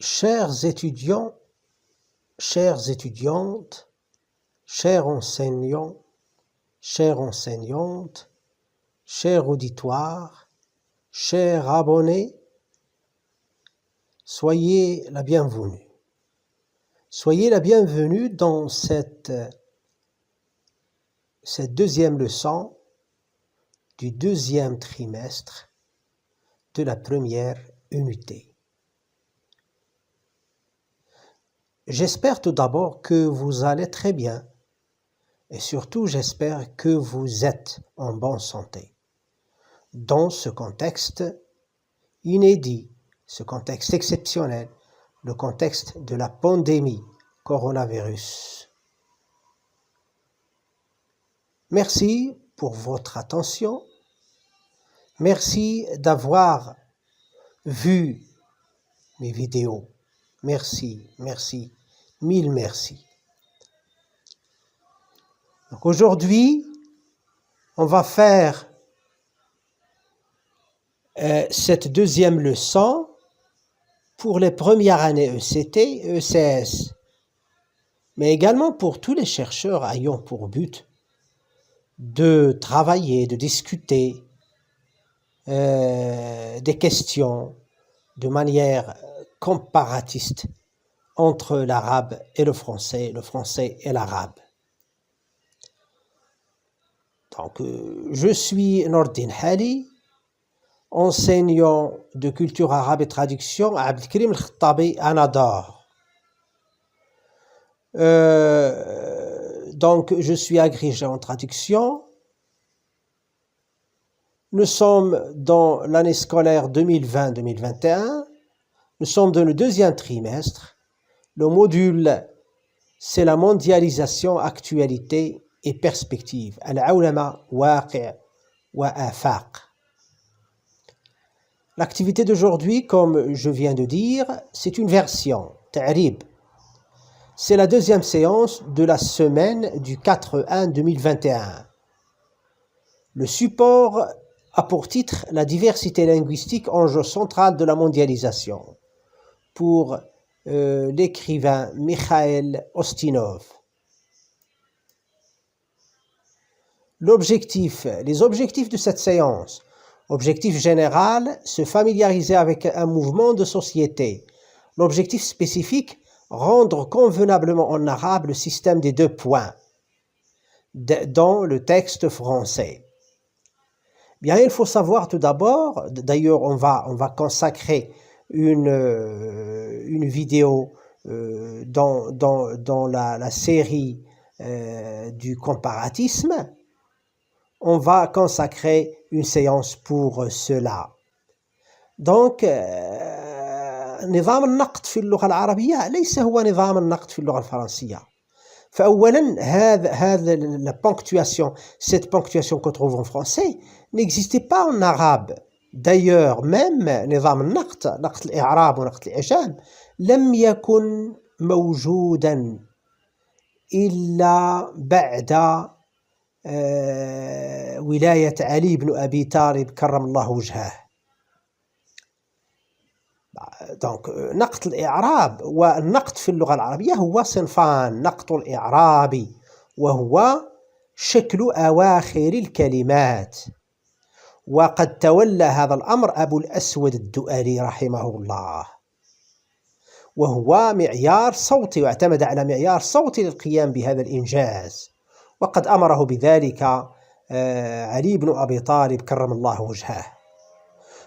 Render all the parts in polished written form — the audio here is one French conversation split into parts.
Chers étudiants, chères étudiantes, chers enseignants, chères enseignantes, cher auditoire, chers abonnés, soyez la bienvenue. Soyez la bienvenue dans cette deuxième leçon du deuxième trimestre de la première unité. J'espère tout d'abord que vous allez très bien et surtout j'espère que vous êtes en bonne santé. Dans ce contexte inédit, ce contexte exceptionnel, le contexte de la pandémie coronavirus. Merci pour votre attention. Merci d'avoir vu mes vidéos. Merci, merci, mille merci. Donc aujourd'hui, on va faire cette deuxième leçon pour les premières années ECT, ECS, mais également pour tous les chercheurs ayant pour but de travailler, de discuter des questions de manière comparatiste entre l'arabe et le français et l'arabe. Donc, je suis Nordine Hali, enseignant de culture arabe et traduction à Abdelkrim El-Khattabi à Nador. Donc, je suis agrégé en traduction. Nous sommes dans l'année scolaire 2020-2021. Nous sommes dans le deuxième trimestre. Le module, c'est la mondialisation, actualité et perspective. Al-Awlama, Waqi' wa Afaq. L'activité d'aujourd'hui, comme je viens de dire, c'est une version, Ta'rib. C'est la deuxième séance de la semaine du 4-1-2021. Le support a pour titre « La diversité linguistique, enjeu central de la mondialisation » pour l'écrivain Mikhail Ostinov. Les objectifs de cette séance. Objectif général, se familiariser avec un mouvement de société. L'objectif spécifique, rendre convenablement en arabe le système des 2 points dans le texte français. Bien, il faut savoir tout d'abord, d'ailleurs on va consacrer une vidéo dans la série du comparatisme. On va consacrer une séance pour cela. Donc, نظام النقد في اللغة العربية ليس هو نظام النقد في اللغة الفرنسية. فأولا la ponctuation, cette ponctuation qu'on trouve en français n'existait pas en arabe. D'ailleurs, même نظام النقد الإعراب ونقد الإعجام لم يكن موجودا إلا بعد ولاية علي بن أبي طالب كرم الله وجهه. Donc, نقد الإعراب والنقد في اللغة العربية هو صنفان. نقد الإعرابي وهو شكل أواخر الكلمات، وقد تولى هذا الأمر أبو الأسود الدؤلي رحمه الله، وهو معيار صوتي واعتمد على معيار صوتي للقيام بهذا الإنجاز، وقد أمره بذلك علي بن أبي طالب كرم الله وجهه.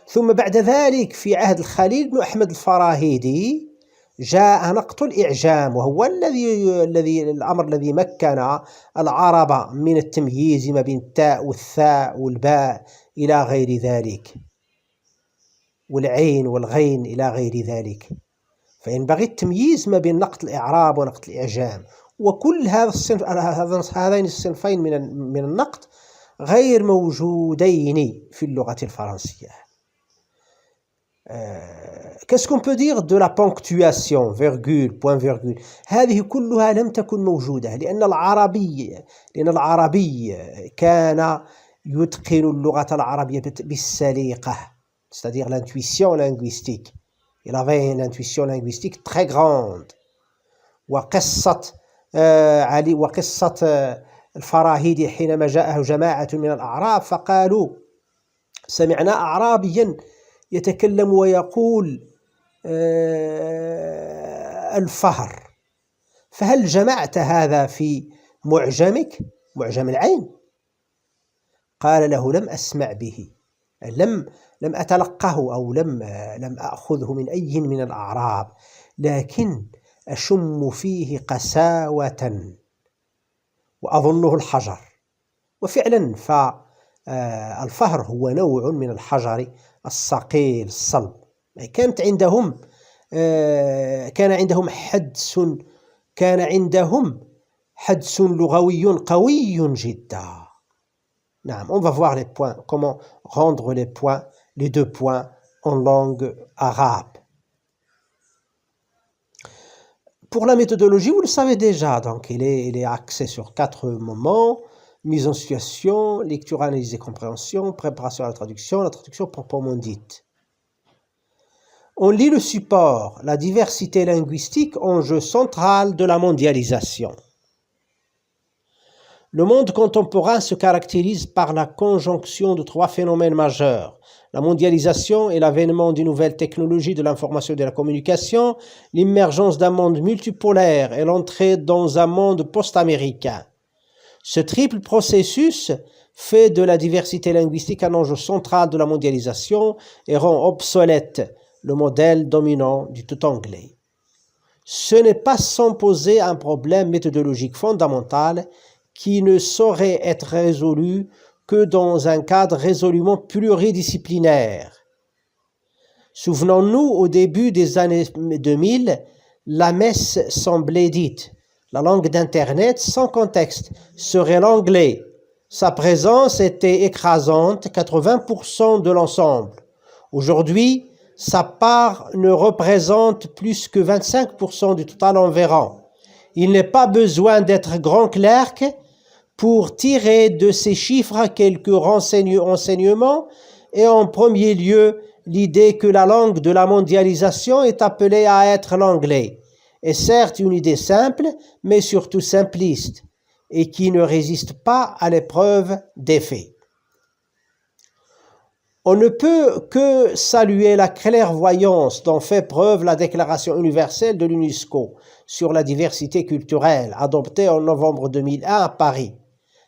ثم بعد ذلك في عهد الخليل بن أحمد الفراهيدي جاء نقد الإعجام، وهو الأمر الذي مكن العرب من التمييز ما بين التاء والثاء والباء إلى غير ذلك، والعين والغين إلى غير ذلك. فينبغي التمييز ما بين نقد الإعراب ونقد الإعجام، وكل هذين الصنفين من النقد غير موجودين في اللغة الفرنسية. Qu'est-ce qu'on peut dire de la ponctuation, virgule, point virgule؟ هذه كلها لم تكن موجودة لأن العربي كان يتقن اللغة العربية بالسليقة، c'est-à-dire l'intuition linguistique. Il avait une intuition linguistique très grande. وقصة علي وقصة الفراهيدي حينما جاءه جماعة من الأعراب فقالوا سمعنا أعرابيا يتكلم ويقول الفهر فهل جمعت هذا في معجمك معجم العين؟ قال له لم أسمع به، لم أتلقه أو لم أخذه من أي من الأعراب، لكن أشم فيه قساوة وأظنه الحجر. وفعلا فالفهر هو نوع من الحجر الصقيل الصلب. كان عندهم حدس لغوي قوي جدا. نعم, on va voir les points, comment rendre les deux points en langue arabe. Pour la méthodologie, vous le savez déjà, donc il est axé sur 4 moments: mise en situation, lecture, analyse et compréhension, préparation à la traduction proprement dite. On lit le support, la diversité linguistique, enjeu central de la mondialisation. Le monde contemporain se caractérise par la conjonction de 3 phénomènes majeurs: la mondialisation et l'avènement d'une nouvelle technologie de l'information et de la communication, l'émergence d'un monde multipolaire et l'entrée dans un monde post-américain. Ce triple processus fait de la diversité linguistique un enjeu central de la mondialisation et rend obsolète le modèle dominant du tout anglais. Ce n'est pas sans poser un problème méthodologique fondamental qui ne saurait être résolu que dans un cadre résolument pluridisciplinaire. Souvenons-nous, au début des années 2000, la messe semblait dite. La langue d'Internet, sans contexte, serait l'anglais. Sa présence était écrasante, 80% de l'ensemble. Aujourd'hui, sa part ne représente plus que 25% du total environ. Il n'est pas besoin d'être grand clerc pour tirer de ces chiffres quelques renseignements et en premier lieu l'idée que la langue de la mondialisation est appelée à être l'anglais est certes une idée simple mais surtout simpliste et qui ne résiste pas à l'épreuve des faits. On ne peut que saluer la clairvoyance dont fait preuve la Déclaration universelle de l'UNESCO sur la diversité culturelle adoptée en novembre 2001 à Paris,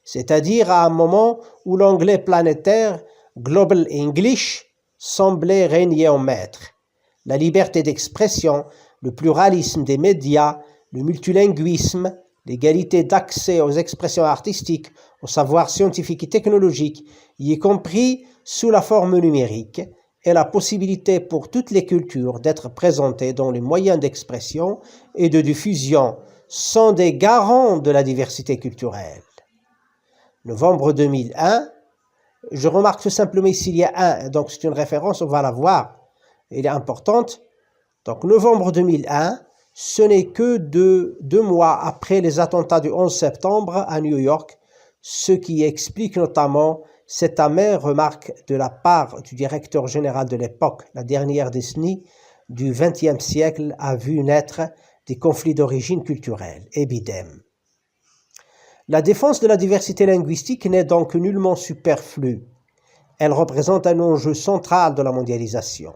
c'est-à-dire à un moment où l'anglais planétaire Global English semblait régner en maître. La liberté d'expression, le pluralisme des médias, le multilinguisme, l'égalité d'accès aux expressions artistiques, aux savoirs scientifiques et technologiques, y compris sous la forme numérique, et la possibilité pour toutes les cultures d'être présentées dans les moyens d'expression et de diffusion sont des garants de la diversité culturelle. Novembre 2001, je remarque tout simplement ici il y a un, donc c'est une référence, on va la voir, elle est importante. Donc novembre 2001, ce n'est que deux mois après les attentats du 11 septembre à New York, ce qui explique notamment cette amère remarque de la part du directeur général de l'époque. La dernière décennie du XXe siècle a vu naître des conflits d'origine culturelle, ébidème. La défense de la diversité linguistique n'est donc nullement superflue. Elle représente un enjeu central de la mondialisation.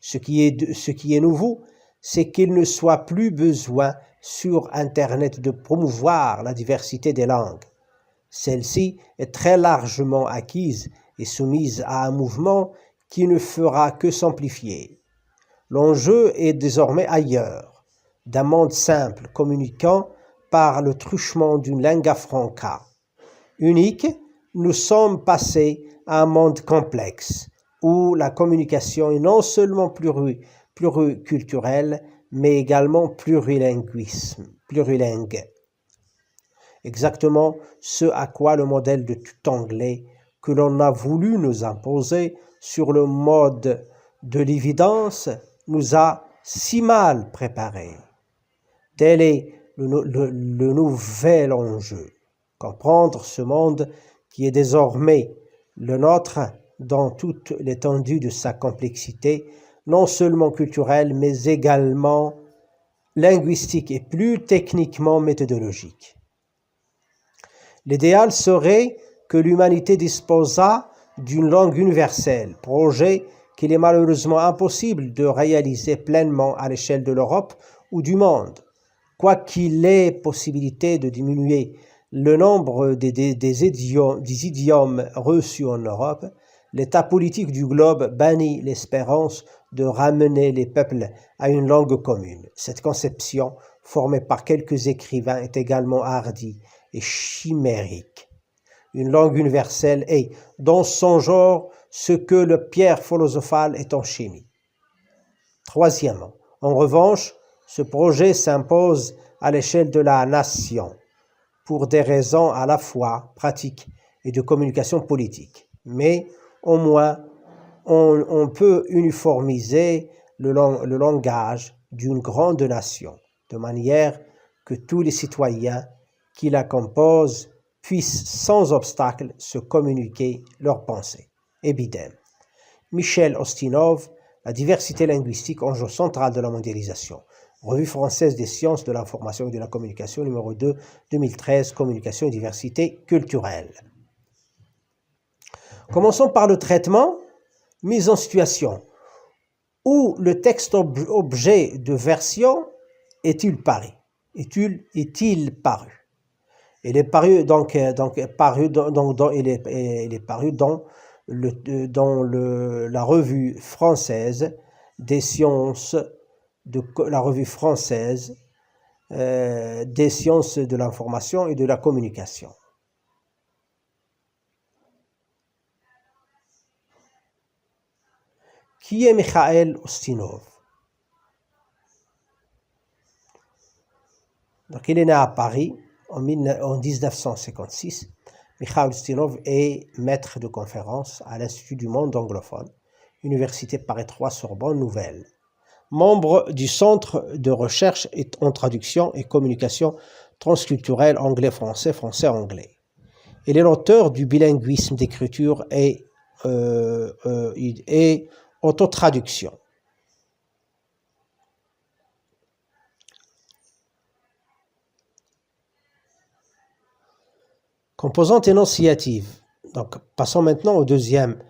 Ce qui est nouveau, c'est qu'il ne soit plus besoin sur Internet de promouvoir la diversité des langues. Celle-ci est très largement acquise et soumise à un mouvement qui ne fera que s'amplifier. L'enjeu est désormais ailleurs, d'un monde simple communiquant par le truchement d'une lingua franca. Unique, nous sommes passés à un monde complexe, où la communication est non seulement pluriculturelle, mais également plurilingue. Exactement ce à quoi le modèle de tout anglais que l'on a voulu nous imposer sur le mode de l'évidence nous a si mal préparés. Tel est le nouvel enjeu. Comprendre ce monde qui est désormais le nôtre dans toute l'étendue de sa complexité non seulement culturelle, mais également linguistique et plus techniquement méthodologique. L'idéal serait que l'humanité disposât d'une langue universelle, projet qu'il est malheureusement impossible de réaliser pleinement à l'échelle de l'Europe ou du monde. Quoiqu'il ait possibilité de diminuer le nombre des idiomes reçus en Europe, l'état politique du globe bannit l'espérance de ramener les peuples à une langue commune. Cette conception, formée par quelques écrivains, est également hardie et chimérique. Une langue universelle est, dans son genre, ce que le pierre philosophale est en chimie. Troisièmement, en revanche, ce projet s'impose à l'échelle de la nation, pour des raisons à la fois pratiques et de communication politique. Mais au moins, on peut uniformiser le langage d'une grande nation, de manière que tous les citoyens qui la composent puissent sans obstacle se communiquer leurs pensées. Ebidem. Michel Ostinov, La diversité linguistique, enjeu central de la mondialisation. Revue française des sciences de l'information et de la communication, numéro 2, 2013, Communication et diversité culturelle. Commençons par le traitement, mise en situation. Où le texte objet de version est-il paru? Est-il paru? Il est paru dans la revue française des sciences des sciences de l'information et de la communication. Qui est Mikhail Ustinov? Donc, il est né à Paris en 1956. Mikhail Ustinov est maître de conférence à l'Institut du monde anglophone, Université Paris 3 Sorbonne Nouvelle. Membre du Centre de recherche en traduction et communication transculturelle anglais-français, français-anglais. Il est l'auteur du bilinguisme d'écriture et autotraduction. Composante énonciative. Donc, passons maintenant au deuxième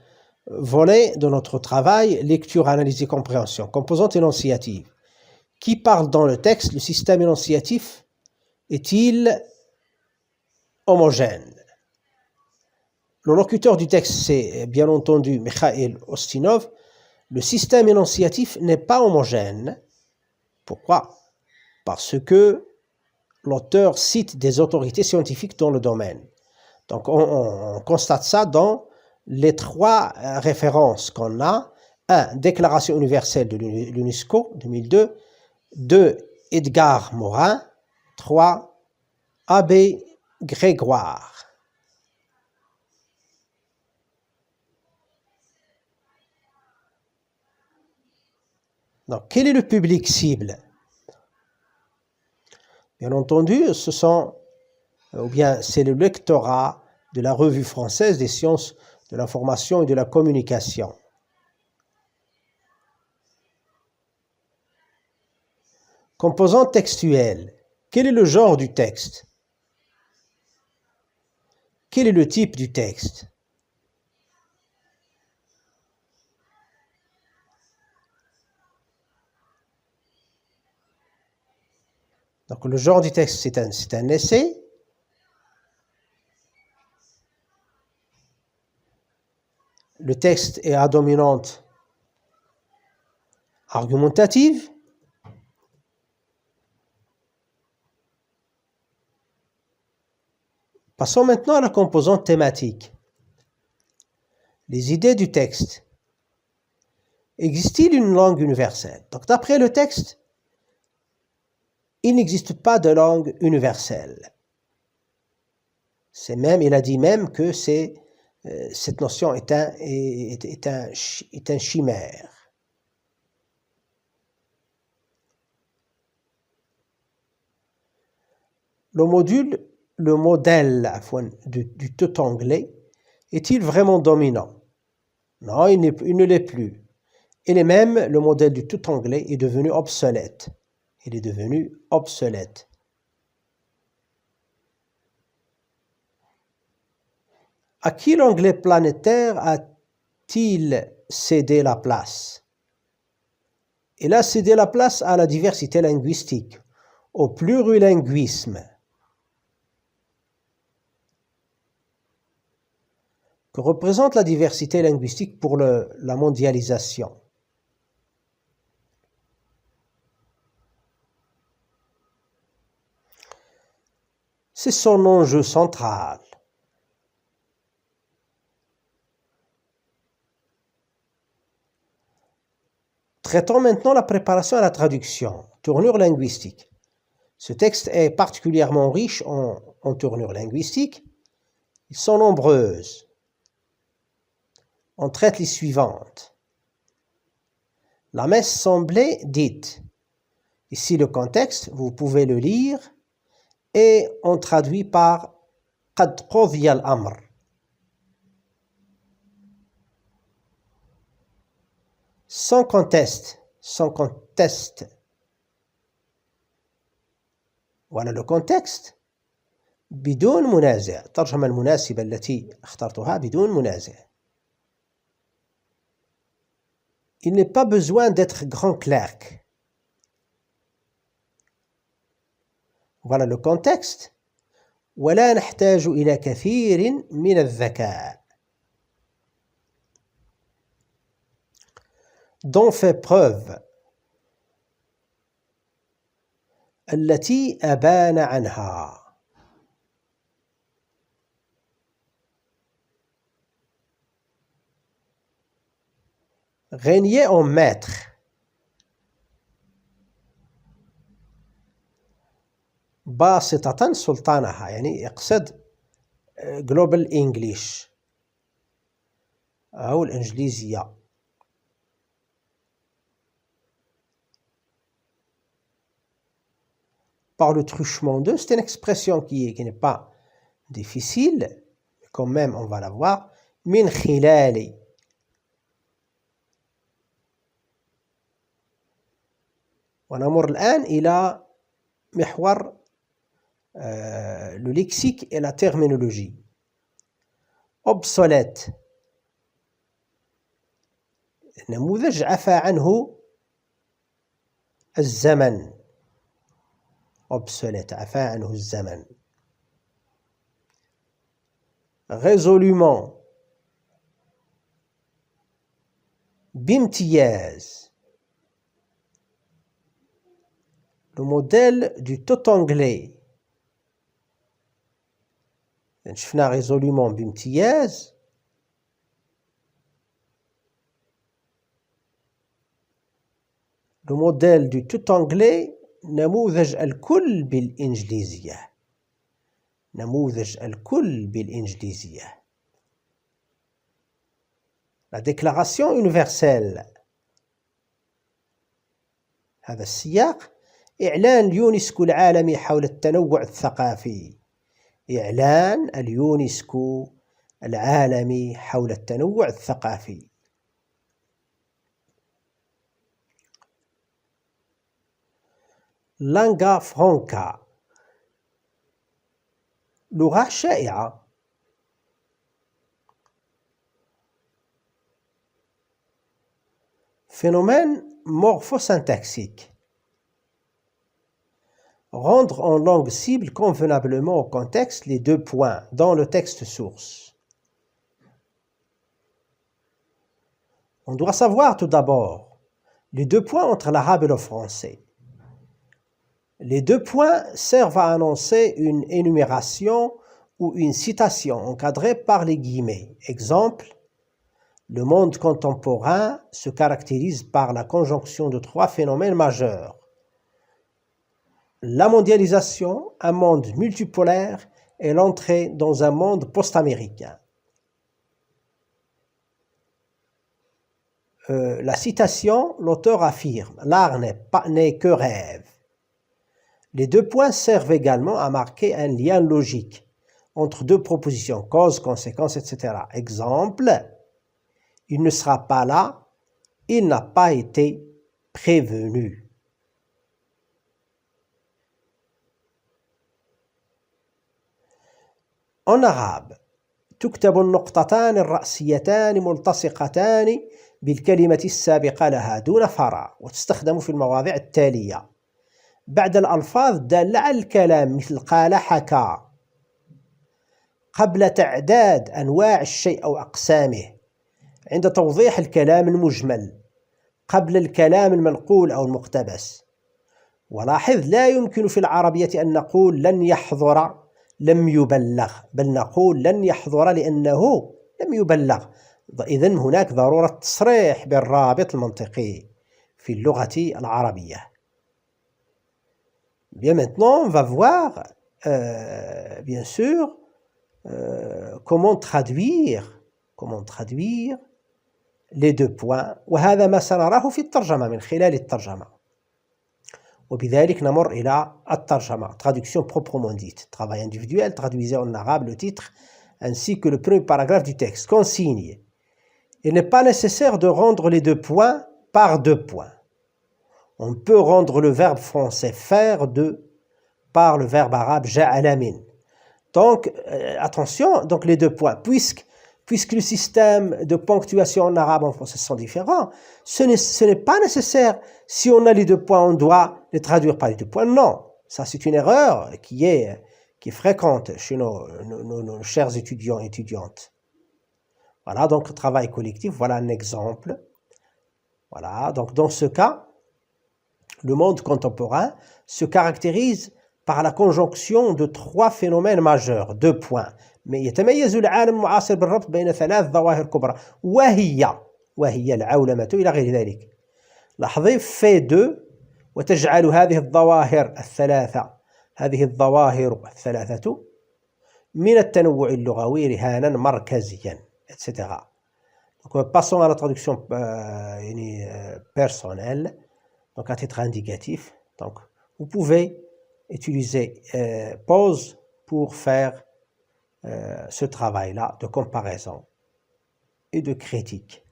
volet de notre travail, lecture, analyse et compréhension. Composante énonciative. Qui parle dans le texte? Le système énonciatif est-il homogène? Le locuteur du texte, c'est bien entendu Mikhail Ustinov. Le système énonciatif n'est pas homogène. Pourquoi? Parce que l'auteur cite des autorités scientifiques dans le domaine. Donc, on constate ça dans les trois références qu'on a. 1. Déclaration universelle de l'UNESCO, 2002. 2. Edgar Morin. 3. Abbé Grégoire. Donc, quel est le public cible? Bien entendu, c'est le lectorat de la Revue française des sciences de l'information et de la communication. Composante textuelle. Quel est le genre du texte? Quel est le type du texte? Donc, le genre du texte, c'est un essai. Le texte est à dominante argumentative. Passons maintenant à la composante thématique. Les idées du texte. Existe-t-il une langue universelle? Donc, d'après le texte, il n'existe pas de langue universelle. Il a dit même que cette notion est un chimère. Le modèle du tout anglais est-il vraiment dominant? Non, il ne l'est plus. Et même, le modèle du tout anglais est devenu obsolète. Il est devenu obsolète. À qui l'anglais planétaire a-t-il cédé la place? Il a cédé la place à la diversité linguistique, au plurilinguisme. Que représente la diversité linguistique pour la mondialisation? C'est son enjeu central. Traitons maintenant la préparation à la traduction, tournure linguistique. Ce texte est particulièrement riche en tournures linguistiques. Ils sont nombreuses. On traite les suivantes. La messe semblait dite. Ici le contexte, vous pouvez le lire et on traduit par قد قضي الأمر. Sans conteste, sans conteste. Voilà le contexte. بدون منازع. الترجمة المناسبة التي اخترتها بدون منازع. Il n'est pas besoin d'être grand clerc. Voilà le contexte. ولا نحتاج إلى كثير من الذكاء. Dont fait preuve. التي أبان عنها. Régner en maître. باسطة سلطانها يعني يقصد Global English أو الإنجليزية. Par le truchement de, c'est une expression qui n'est pas difficile, mais quand même on va la voir. من خلال. ونمر الآن إلى محور le lexique et la terminologie. Obsolète. نموذج عفى عنه الزمن. Obsolète عفى عنه الزمن. Résolument. بامتياز. Le modèle du tout anglais. شفنا résolument بامتياز. Le modèle du tout anglais نموذج الكل بالإنجليزية. نموذج الكل بالإنجليزية. La déclaration universelle. هذا السياق إعلان اليونسكو العالمي حول التنوع الثقافي. إعلان اليونسكو العالمي حول التنوع الثقافي. لانغا فرانكا. لغة شائعة. Phénomène morphosyntaxique. Rendre en langue cible convenablement au contexte les deux points dans le texte source. On doit savoir tout d'abord les deux points entre l'arabe et le français. Les deux points servent à annoncer une énumération ou une citation encadrée par les guillemets. Exemple, le monde contemporain se caractérise par la conjonction de trois phénomènes majeurs. La mondialisation, un monde multipolaire et l'entrée dans un monde post-américain. La citation, l'auteur affirme « L'art n'est que rêve ». Les deux points servent également à marquer un lien logique entre deux propositions, cause, conséquence, etc. Exemple, il ne sera pas là Il n'a pas été prévenu. En arabe تكتب النقطتان الرأسيتان ملتصقتان بالكلمة السابقة لها دون فراغ وتستخدم في المواضع التالية بعد الألفاظ الدالة على الكلام مثل قال حكى قبل تعداد أنواع الشيء أو أقسامه عند توضيح الكلام المجمل قبل الكلام المنقول أو المقتبس. ولاحظ لا يمكن في العربية أن نقول لن يحضر لم يبلغ بل نقول لن يحضر لأنه لم يبلغ. إذن هناك ضرورة تصريح بالرابط المنطقي في اللغة العربية. Bien maintenant on va voir bien sûr comment traduire les deux points وهذا ما سنراه في الترجمة من خلال الترجمة. وبذلك نمر إلى الترجمة traduction proprement dite. Travail individuel, traduisez en arabe le titre ainsi que le premier paragraphe du texte. Consigne. Il n'est pas nécessaire de rendre les deux points par deux points. On peut rendre le verbe français faire de par le verbe arabe ja'ala min. Donc attention, donc les deux points puisque le système de ponctuation en arabe et en français sont différents, ce n'est pas nécessaire, si on a les deux points, on doit les traduire par les deux points. Non, ça c'est une erreur qui est fréquente chez nos chers étudiants et étudiantes. Voilà, donc travail collectif, voilà un exemple. Voilà, donc dans ce cas, le monde contemporain se caractérise par la conjonction de trois phénomènes majeurs, deux points. Mais يتميز العالم المعاصر بالربط بين ثلاث ظواهر كبرى وهي العولمة إلى غير ذلك. لاحظي في دو وتجعل هذه الظواهر الثلاثة من التنوع اللغوي رهانا مركزيا etc. Donc passons à la traduction personnelle, donc à titre indicatif. Donc vous pouvez utiliser pause pour faire ce travail-là de comparaison et de critique.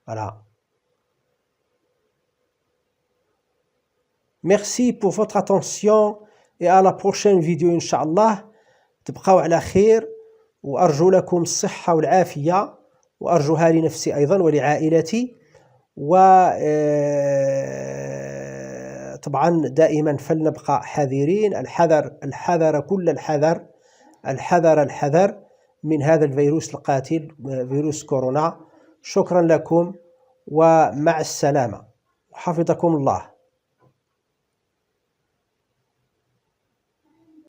Voilà. Merci pour votre attention et à la prochaine vidéo Inch'Allah. تبقوا على خير وأرجو لكم الصحة والعافية وأرجوها لنفسي أيضا ولعائلتي. طبعا دائما فلنبقى حذرين. الحذر كل الحذر من هذا الفيروس القاتل فيروس كورونا. شكرا لكم ومع السلامة وحفظكم الله.